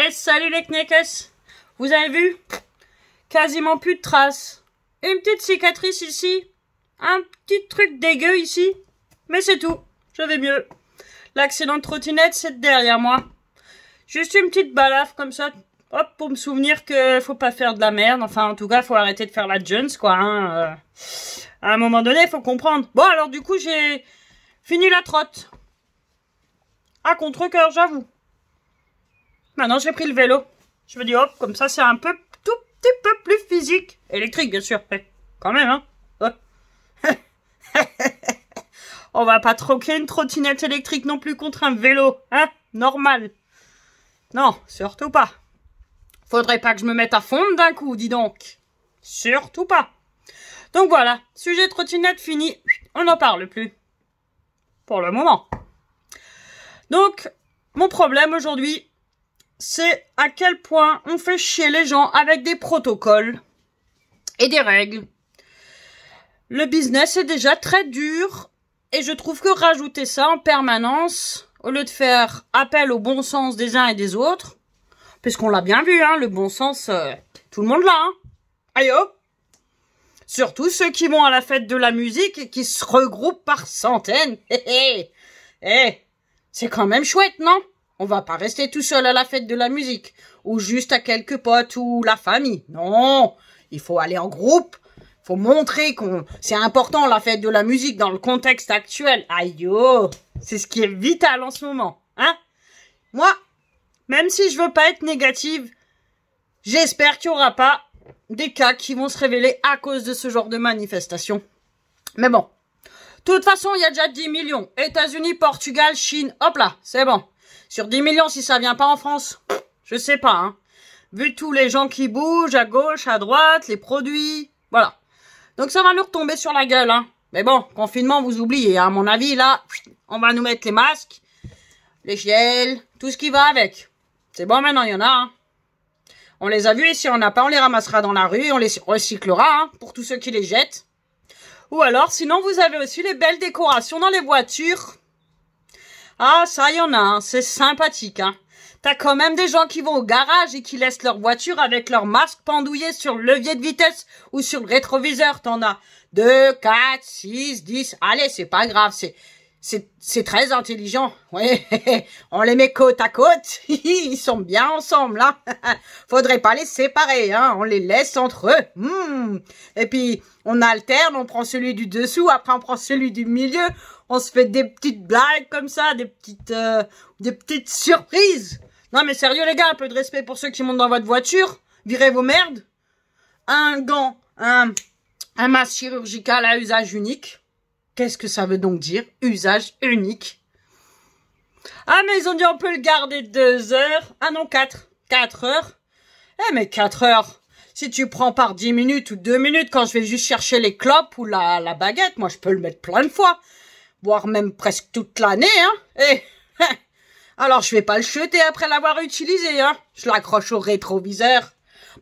Eh, salut les kneckers. Vous avez vu? Quasiment plus de traces. Une petite cicatrice ici. Un petit truc dégueu ici. Mais c'est tout. Je vais mieux. L'accident de trottinette, c'est derrière moi. Juste une petite balafre comme ça. Hop, pour me souvenir que faut pas faire de la merde. Enfin, en tout cas, faut arrêter de faire la Jones, quoi. Hein. À un moment donné, il faut comprendre. Bon, alors du coup, j'ai fini la trotte. À contre-cœur, j'avoue. Maintenant, j'ai pris le vélo. Je me dis, hop, comme ça, c'est un peu, tout petit peu plus physique. Électrique, bien sûr. Mais quand même, hein. On va pas troquer une trottinette électrique non plus contre un vélo, hein. Normal. Non, surtout pas. Faudrait pas que je me mette à fondre d'un coup, dis donc. Surtout pas. Donc voilà, sujet trottinette fini. On n'en parle plus. Pour le moment. Donc, mon problème aujourd'hui, c'est à quel point on fait chier les gens avec des protocoles et des règles. Le business est déjà très dur et je trouve que rajouter ça en permanence, au lieu de faire appel au bon sens des uns et des autres, puisqu'on l'a bien vu, hein, le bon sens, tout le monde l'a, hein. Aïe oh. Surtout ceux qui vont à la fête de la musique et qui se regroupent par centaines. C'est quand même chouette, non? On va pas rester tout seul à la fête de la musique, ou juste à quelques potes ou la famille. Non, il faut aller en groupe. Faut montrer qu'on c'est important la fête de la musique dans le contexte actuel. Aïe oh, c'est ce qui est vital en ce moment, hein? Moi, même si je veux pas être négative, j'espère qu'il y aura pas des cas qui vont se révéler à cause de ce genre de manifestation. Mais bon, de toute façon, il y a déjà 10 millions. États-Unis, Portugal, Chine, hop là, c'est bon. Sur 10 millions, si ça vient pas en France, je sais pas, hein. Vu tous les gens qui bougent à gauche, à droite, les produits, voilà. Donc ça va nous retomber sur la gueule, hein. Mais bon, confinement, vous oubliez, hein. À mon avis, là, on va nous mettre les masques, les gels, tout ce qui va avec. C'est bon, maintenant, il y en a, hein. On les a vus et si on n'a pas, on les ramassera dans la rue et on les recyclera, hein, pour tous ceux qui les jettent. Ou alors, sinon, vous avez aussi les belles décorations dans les voitures. Ah, ça, il y en a, hein. C'est sympathique, hein. T'as quand même des gens qui vont au garage et qui laissent leur voiture avec leur masque pendouillé sur le levier de vitesse ou sur le rétroviseur. T'en as 2, 4, 6, 10. Allez, c'est pas grave, c'est très intelligent. Ouais, on les met côte à côte. Ils sont bien ensemble, hein. Faudrait pas les séparer, hein. On les laisse entre eux. Et puis, on alterne, on prend celui du dessous, après on prend celui du milieu. On se fait des petites blagues comme ça, des petites surprises. Non mais sérieux les gars, un peu de respect pour ceux qui montent dans votre voiture. Virez vos merdes. Un gant, un masque chirurgical à usage unique. Qu'est-ce que ça veut donc dire, usage unique? Ah mais ils ont dit on peut le garder 2 heures. Ah non, 4. 4 heures. Eh mais 4 heures. Si tu prends par 10 minutes ou 2 minutes quand je vais juste chercher les clopes ou la baguette, moi je peux le mettre plein de fois. Voire même presque toute l'année, hein. Alors je vais pas le jeter après l'avoir utilisé, hein. Je l'accroche au rétroviseur.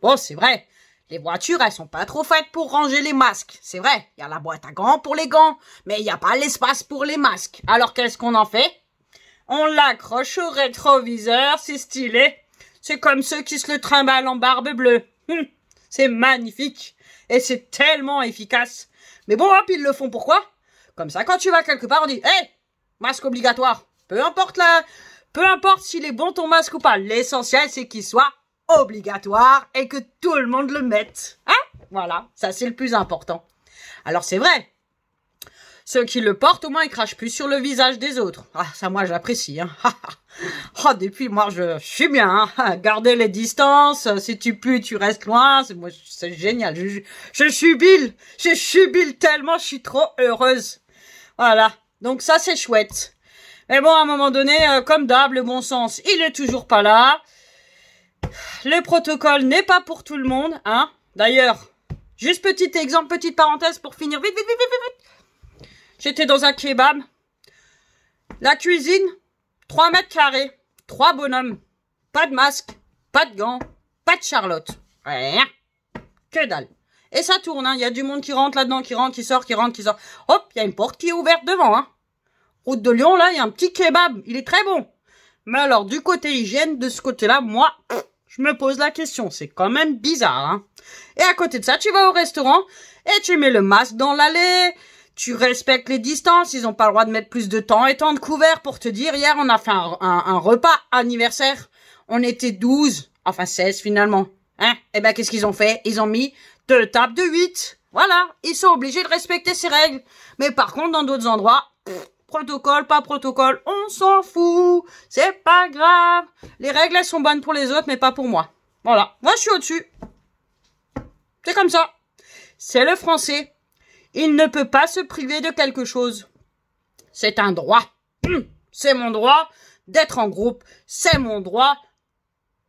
Bon, c'est vrai, les voitures, elles sont pas trop faites pour ranger les masques. C'est vrai, il y a la boîte à gants pour les gants, mais il n'y a pas l'espace pour les masques. Alors qu'est-ce qu'on en fait? On l'accroche au rétroviseur, c'est stylé. C'est comme ceux qui se le trimballent en barbe bleue. C'est magnifique. Et c'est tellement efficace. Mais bon, hop, ils le font pourquoi? Comme ça, quand tu vas quelque part, on dit, hey, masque obligatoire. Peu importe s'il est bon ton masque ou pas. L'essentiel, c'est qu'il soit obligatoire et que tout le monde le mette. Hein? Voilà. Ça, c'est le plus important. Alors, c'est vrai. Ceux qui le portent, au moins, ils crachent plus sur le visage des autres. Ah, ça, moi, j'apprécie, hein. Oh, depuis, moi, je suis bien, hein. Garder les distances. Si tu pues, tu restes loin. C'est génial. Je jubile tellement, je suis trop heureuse. Voilà. Donc, ça, c'est chouette. Mais bon, à un moment donné, comme d'hab, le bon sens, il est toujours pas là. Le protocole n'est pas pour tout le monde, hein. D'ailleurs, juste petit exemple, petite parenthèse pour finir. Vite. J'étais dans un kebab. La cuisine, 3 mètres carrés, 3 bonhommes. Pas de masque, pas de gants, pas de Charlotte. Rien. Que dalle. Et ça tourne, hein. Il y a du monde qui rentre là-dedans, qui rentre, qui sort, qui rentre, qui sort. Hop, il y a une porte qui est ouverte devant, hein. Route de Lyon, là, il y a un petit kebab. Il est très bon. Mais alors, du côté hygiène, de ce côté-là, moi, je me pose la question. C'est quand même bizarre, hein. Et à côté de ça, tu vas au restaurant et tu mets le masque dans l'allée. Tu respectes les distances. Ils ont pas le droit de mettre plus de temps et temps de couvert pour te dire. Hier, on a fait un repas anniversaire. On était 12. Enfin, 16 finalement. Hein? Eh ben, qu'est-ce qu'ils ont fait? Ils ont mis 2 tables de 8. Voilà. Ils sont obligés de respecter ces règles. Mais par contre, dans d'autres endroits, protocole, pas protocole, on s'en fout. C'est pas grave. Les règles, elles sont bonnes pour les autres, mais pas pour moi. Voilà. Moi, je suis au-dessus. C'est comme ça. C'est le français. Il ne peut pas se priver de quelque chose. C'est un droit. C'est mon droit d'être en groupe. C'est mon droit.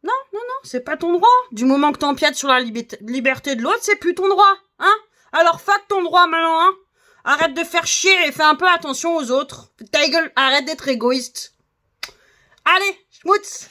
Non, non, non, c'est pas ton droit. Du moment que t'empiètes sur la liberté de l'autre, c'est plus ton droit. Hein? Alors, fuck ton droit maintenant, hein? Arrête de faire chier et fais un peu attention aux autres. Ta gueule, arrête d'être égoïste. Allez, schmutz!